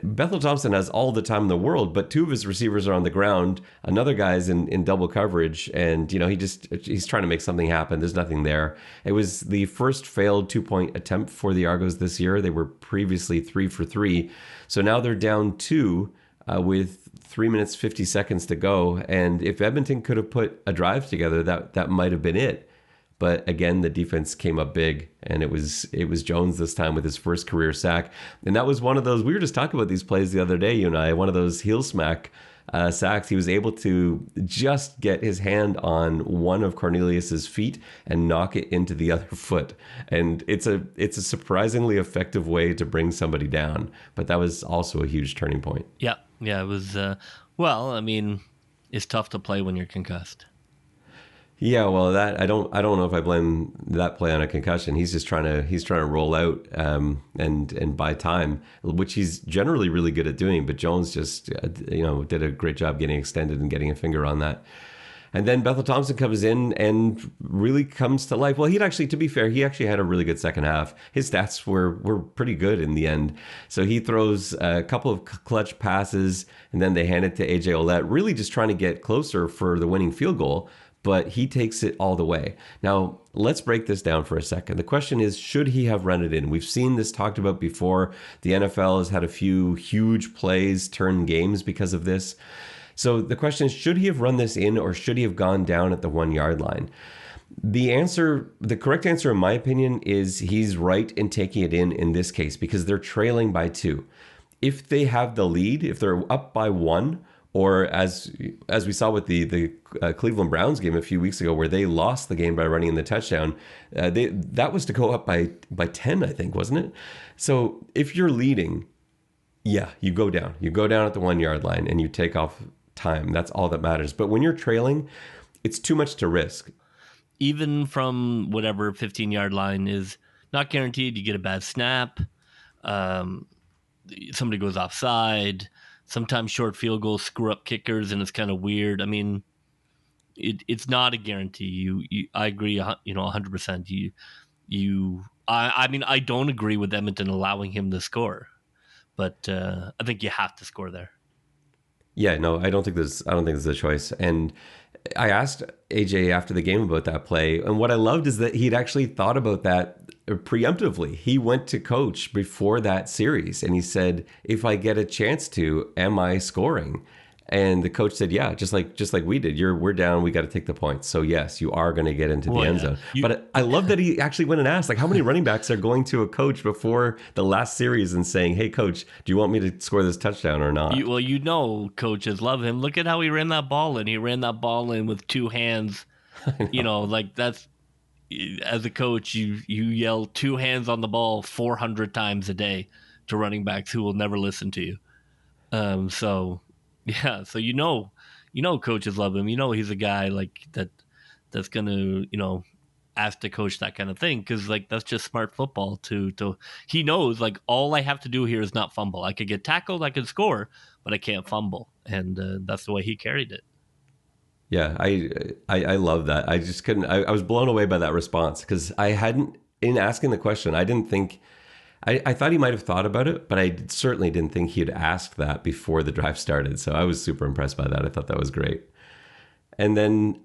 Bethel Thompson has all the time in the world, but 2 of his receivers are on the ground. Another guy's in double coverage, and he's trying to make something happen. There's nothing there. It was the first failed 2-point attempt for the Argos this year. They were previously 3 for 3. So now they're down 2 with 3 minutes 50 seconds to go. And if Edmonton could have put a drive together, that might have been it. But again, the defense came up big, and it was Jones this time with his first career sack. And that was one of those, we were just talking about these plays the other day, you and I, one of those heel smack sacks. He was able to just get his hand on one of Cornelius's feet and knock it into the other foot. And it's a surprisingly effective way to bring somebody down. But that was also a huge turning point. Yeah, it was, it's tough to play when you're concussed. Yeah, well, that I don't know if I blame that play on a concussion. He's just trying to roll out and buy time, which he's generally really good at doing. But Jones just did a great job getting extended and getting a finger on that. And then Bethel Thompson comes in and really comes to life. Well, to be fair, he actually had a really good second half. His stats were pretty good in the end. So he throws a couple of clutch passes, and then they hand it to AJ Ouellette, really just trying to get closer for the winning field goal. But he takes it all the way. Now, let's break this down for a second. The question is, should he have run it in? We've seen this talked about before. The NFL has had a few huge plays turn games because of this. So the question is, should he have run this in, or should he have gone down at the 1 yard line? The correct answer, in my opinion, is he's right in taking it in this case, because they're trailing by 2. If they have the lead, if they're up by 1, or as we saw with the Cleveland Browns game a few weeks ago, where they lost the game by running in the touchdown, that was to go up by 10, I think, wasn't it? So if you're leading, yeah, you go down. You go down at the 1 yard line and you take off time. That's all that matters. But when you're trailing, it's too much to risk. Even from whatever 15-yard line is not guaranteed. You get a bad snap. Somebody goes offside. Sometimes short field goals screw up kickers, and it's kind of weird. I mean, it's not a guarantee. I agree, 100%. I mean, I don't agree with Edmonton allowing him to score, but I think you have to score there. Yeah, no, I don't think there's a choice. And I asked AJ after the game about that play, and what I loved is that he'd actually thought about that preemptively. He went to coach before that series and he said, if I get a chance to, am I scoring? And the coach said, yeah, just like we did. We're down. We got to take the points. So yes, you are going to get into the end zone. But I love that he actually went and asked, like, how many running backs are going to a coach before the last series and saying, hey, coach, do you want me to score this touchdown or not? Coaches love him. Look at how he ran that ball in. He ran that ball in with 2 hands. Like that's, as a coach, you yell 2 hands on the ball 400 times a day to running backs who will never listen to you. Yeah, so coaches love him. He's a guy like that's gonna ask to coach that kind of thing, because like that's just smart football. He knows, like, all I have to do here is not fumble. I could get tackled, I could score, but I can't fumble, and that's the way he carried it. Yeah, I love that. I just couldn't. I was blown away by that response, because I hadn't, in asking the question, I didn't think. I thought he might have thought about it, but I certainly didn't think he'd asked that before the drive started. So I was super impressed by that. I thought that was great. And then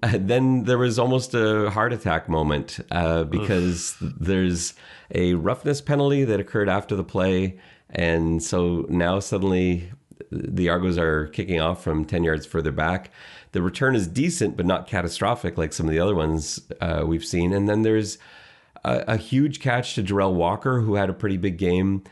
there was almost a heart attack moment because there's a roughness penalty that occurred after the play. And so now suddenly the Argos are kicking off from 10 yards further back. The return is decent, but not catastrophic like some of the other ones we've seen. And then there's a huge catch to Jarrell Walker, who had a pretty big game.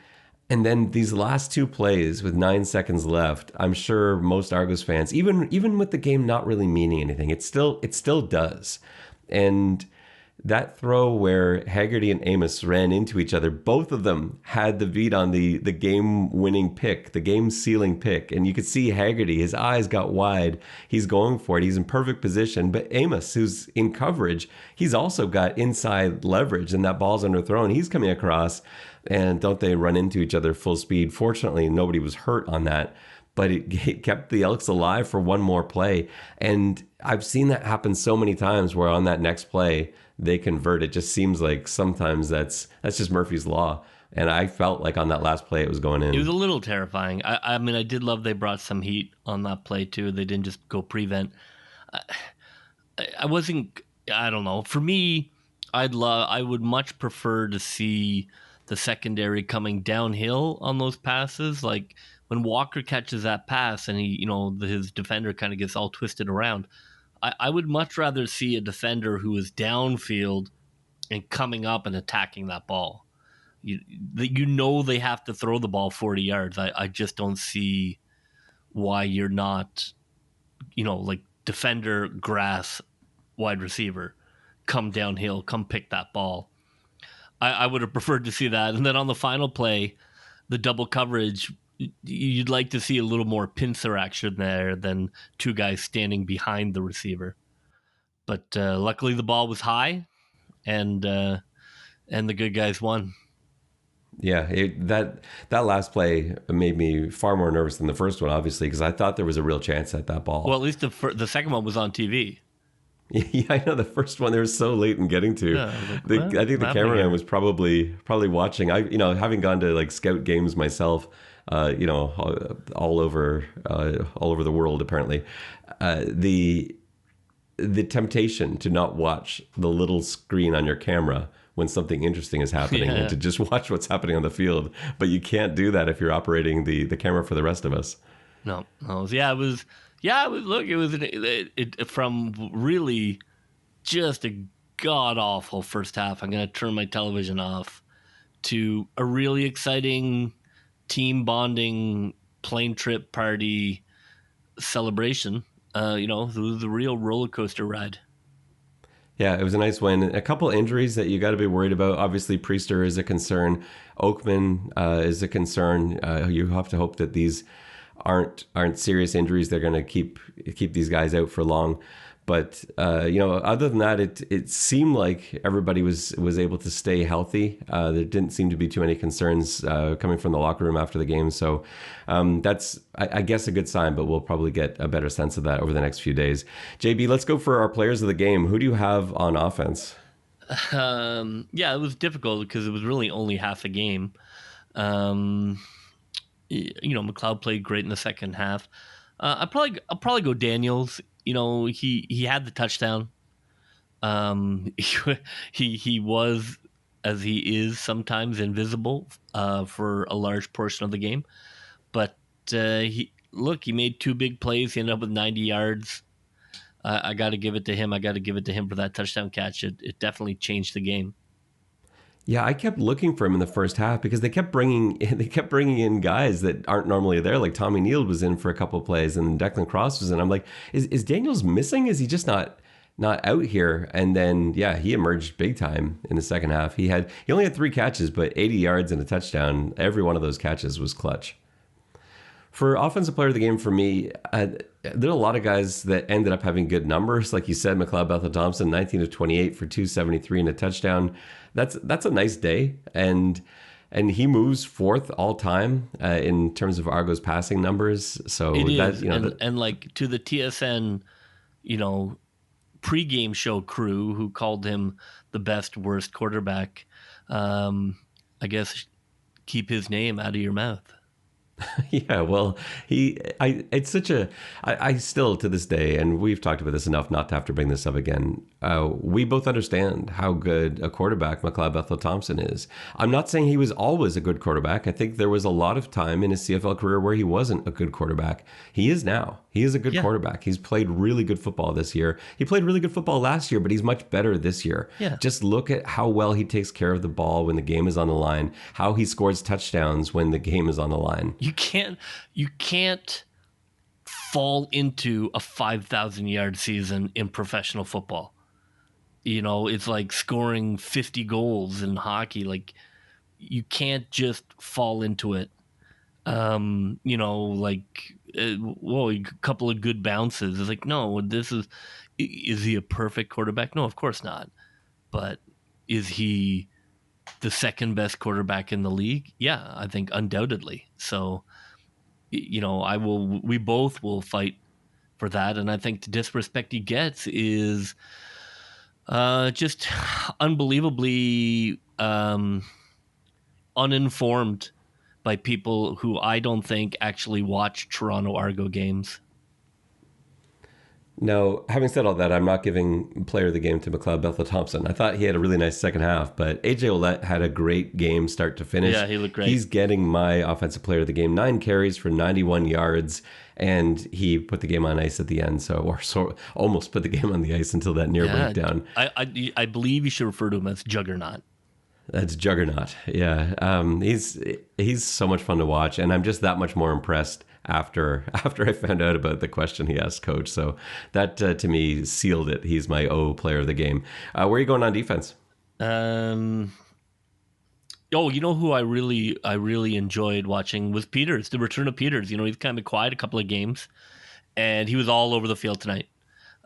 And then these last 2 plays with 9 seconds left, I'm sure most Argos fans, even with the game not really meaning anything, it still does. And that throw where Haggerty and Amos ran into each other, both of them had the beat on the game-winning pick, the game-sealing pick. And you could see Haggerty, his eyes got wide. He's going for it. He's in perfect position. But Amos, who's in coverage, he's also got inside leverage, and that ball's underthrown. He's coming across, and don't they run into each other full speed? Fortunately, nobody was hurt on that. But it kept the Elks alive for one more play. And I've seen that happen so many times where on that next play, they convert. It just seems like sometimes that's just Murphy's Law. And I felt like on that last play, it was going in. It was a little terrifying. I mean, I did love they brought some heat on that play, too. They didn't just go prevent. I don't know. For me, I would much prefer to see the secondary coming downhill on those passes. Like when Walker catches that pass and his defender kind of gets all twisted around, I would much rather see a defender who is downfield and coming up and attacking that ball. They have to throw the ball 40 yards. I just don't see why you're not, like defender, grass, wide receiver, come downhill, come pick that ball. I would have preferred to see that. And then on the final play, the double coverage, you'd like to see a little more pincer action there than 2 guys standing behind the receiver. But luckily the ball was high, and the good guys won. Yeah, that last play made me far more nervous than the first one, obviously, because I thought there was a real chance at that ball. Well, at least the second one was on TV. Yeah, I know the first one they were so late in getting to. Yeah, I think the cameraman was probably watching. Having gone to like scout games myself, all over the world apparently. The temptation to not watch the little screen on your camera when something interesting is happening and to just watch what's happening on the field, but you can't do that if you're operating the camera for the rest of us. No. It was. Look, it was from really just a god awful first half. I'm gonna turn my television off to a really exciting team bonding plane trip party celebration. It was a real roller coaster ride. Yeah, it was a nice win. A couple injuries that you got to be worried about. Obviously, Priester is a concern. Oakman is a concern. You have to hope that these aren't serious injuries. They're going to keep these guys out for long. But other than that, it seemed like everybody was able to stay healthy. There didn't seem to be too many concerns coming from the locker room after the game. So that's, I guess, a good sign. But we'll probably get a better sense of that over the next few days. JB, let's go for our players of the game. Who do you have on offense? It was difficult because it was really only half a game. McLeod played great in the second half. I'll probably go Daniels. He had the touchdown. He was, as he is sometimes, invisible for a large portion of the game. But he made two big plays. He ended up with 90 yards. I got to give it to him. For that touchdown catch. It definitely changed the game. Yeah, I kept looking for him in the first half because they kept bringing in guys that aren't normally there. Like Tommy Neal was in for a couple of plays, and Declan Cross was in. I'm like, is Daniels missing? Is he just not out here? And then he emerged big time in the second half. He only had 3 catches, but 80 yards and a touchdown. Every one of those catches was clutch. For offensive player of the game, for me, there are a lot of guys that ended up having good numbers. Like you said, McLeod Bethel-Thompson, 19 of 28 for 273 and a touchdown. That's a nice day. And he moves 4th all time in terms of Argos passing numbers. So it is. And like to the TSN, pregame show crew who called him the best, worst quarterback, I guess keep his name out of your mouth. Yeah, well, I still to this day, and we've talked about this enough not to have to bring this up again. We both understand how good a quarterback McLeod Bethel-Thompson is. I'm not saying he was always a good quarterback. I think there was a lot of time in his CFL career where he wasn't a good quarterback. He is now. He is a good quarterback. He's played really good football this year. He played really good football last year, but he's much better this year. Yeah. Just look at how well he takes care of the ball when the game is on the line, how he scores touchdowns when the game is on the line. You can't fall into a 5,000-yard season in professional football. It's like scoring 50 goals in hockey. Like, you can't just fall into it. A couple of good bounces. It's like, no, is he a perfect quarterback? No, of course not. But is he the second best quarterback in the league? Yeah, I think undoubtedly. So, we both will fight for that. And I think the disrespect he gets is just unbelievably uninformed by people who I don't think actually watch Toronto Argo games. Now, having said all that, I'm not giving player of the game to McLeod Bethel-Thompson. I thought he had a really nice second half, but AJ Ouellette had a great game start to finish. Yeah, he looked great. He's getting my offensive player of the game, 9 carries for 91 yards, and he put the game on ice at the end, so almost put the game on the ice until that near breakdown. I believe you should refer to him as Juggernaut. That's Juggernaut. Yeah, he's so much fun to watch, and I'm just that much more impressed after I found out about the question he asked Coach. So that to me sealed it. He's my player of the game. Where are you going on defense? Who I really enjoyed watching was Peters. The return of Peters. He's kind of quiet a couple of games, and he was all over the field tonight.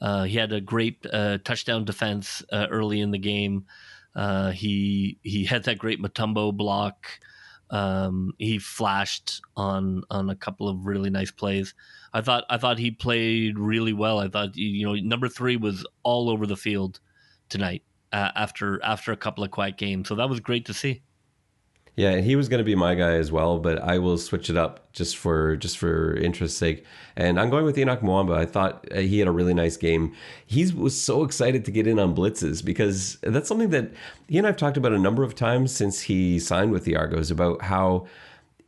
He had a great touchdown defense early in the game. He had that great Mutombo block. He flashed on a couple of really nice plays. I thought he played really well. I thought number 3 was all over the field tonight after a couple of quiet games. So that was great to see. Yeah, and he was going to be my guy as well, but I will switch it up just for interest's sake. And I'm going with Enoch Mwamba. I thought he had a really nice game. He was so excited to get in on blitzes because that's something that he and I've talked about a number of times since he signed with the Argos, about how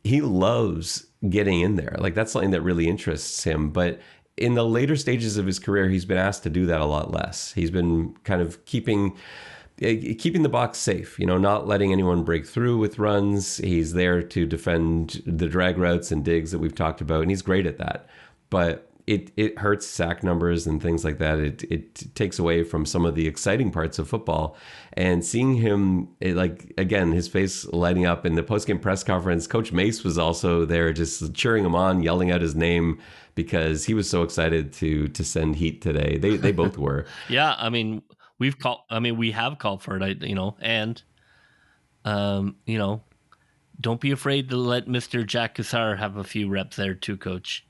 he loves getting in there. Like, that's something that really interests him. But in the later stages of his career, he's been asked to do that a lot less. He's been kind of keeping the box safe, not letting anyone break through with runs. He's there to defend the drag routes and digs that we've talked about, and he's great at that. But it hurts sack numbers and things like that. It takes away from some of the exciting parts of football. And seeing him, again, his face lighting up in the postgame press conference, Coach Mace was also there just cheering him on, yelling out his name because he was so excited to send heat today. They both were. Yeah, I mean, we have called for it, and don't be afraid to let Mr. Jack Cassar have a few reps there too, Coach.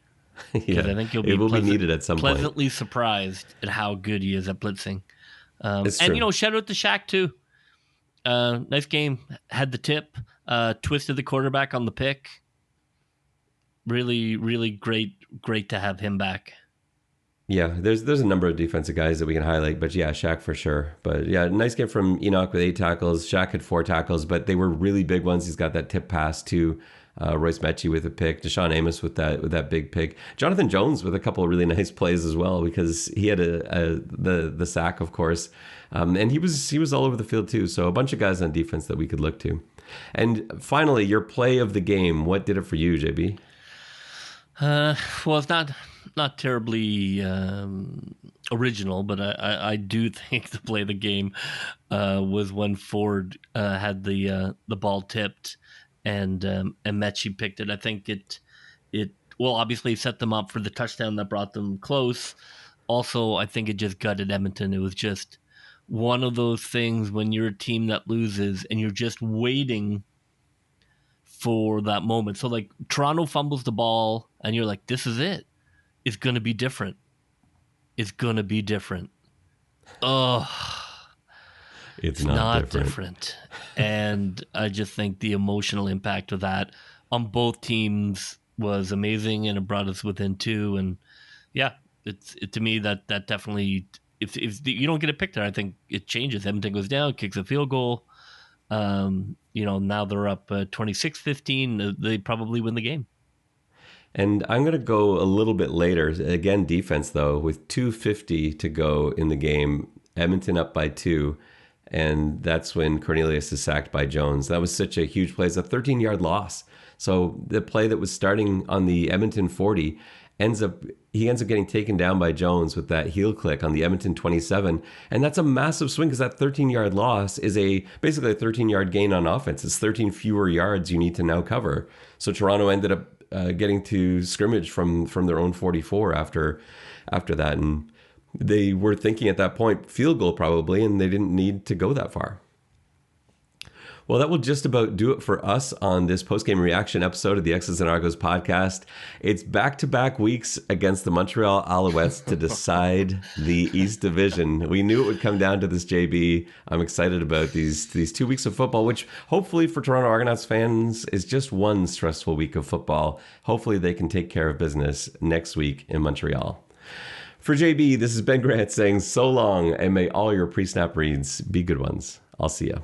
Yeah, I think it will be needed at some point. Pleasantly surprised at how good he is at blitzing. It's and true. Shout out to Shaq too. Nice game. Had the tip. Twisted the quarterback on the pick. Really, really great to have him back. Yeah, there's a number of defensive guys that we can highlight, but yeah, Shaq for sure. But yeah, nice game from Enoch with 8 tackles. Shaq had 4 tackles, but they were really big ones. He's got that tip pass to Royce Mechie with a pick, Deshaun Amos with that big pick, Jonathan Jones with a couple of really nice plays as well, because he had the sack, of course, and he was all over the field too. So a bunch of guys on defense that we could look to. And finally, your play of the game. What did it for you, JB? Well, it's not terribly original, but I do think the play of the game was when Ford had the ball tipped and Mechie picked it. I think it obviously set them up for the touchdown that brought them close. Also, I think it just gutted Edmonton. It was just one of those things when you're a team that loses and you're just waiting for that moment. So like Toronto fumbles the ball and you're like, this is it. It's going to be different. It's going to be different. Oh, it's not different. And I just think the emotional impact of that on both teams was amazing, and it brought us within 2. And yeah, to me that definitely, if you don't get a pick there, I think it changes. Edmonton goes down, kicks a field goal. Now they're up 26-15. They probably win the game. And I'm going to go a little bit later. Again, defense, though, with 2:50 to go in the game, Edmonton up by 2. And that's when Cornelius is sacked by Jones. That was such a huge play. It's a 13-yard loss. So the play that was starting on the Edmonton 40 ends up getting taken down by Jones with that heel click on the Edmonton 27. And that's a massive swing because that 13-yard loss is basically a 13-yard gain on offense. It's 13 fewer yards you need to now cover. So Toronto ended up getting to scrimmage from their own 44 after that. And they were thinking at that point, field goal probably, and they didn't need to go that far. Well, that will just about do it for us on this post-game reaction episode of the X's and Argos podcast. It's back-to-back weeks against the Montreal Alouettes to decide the East Division. We knew it would come down to this, JB. I'm excited about these 2 weeks of football, which hopefully for Toronto Argonauts fans is just one stressful week of football. Hopefully they can take care of business next week in Montreal. For JB, this is Ben Grant saying so long, and may all your pre-snap reads be good ones. I'll see ya.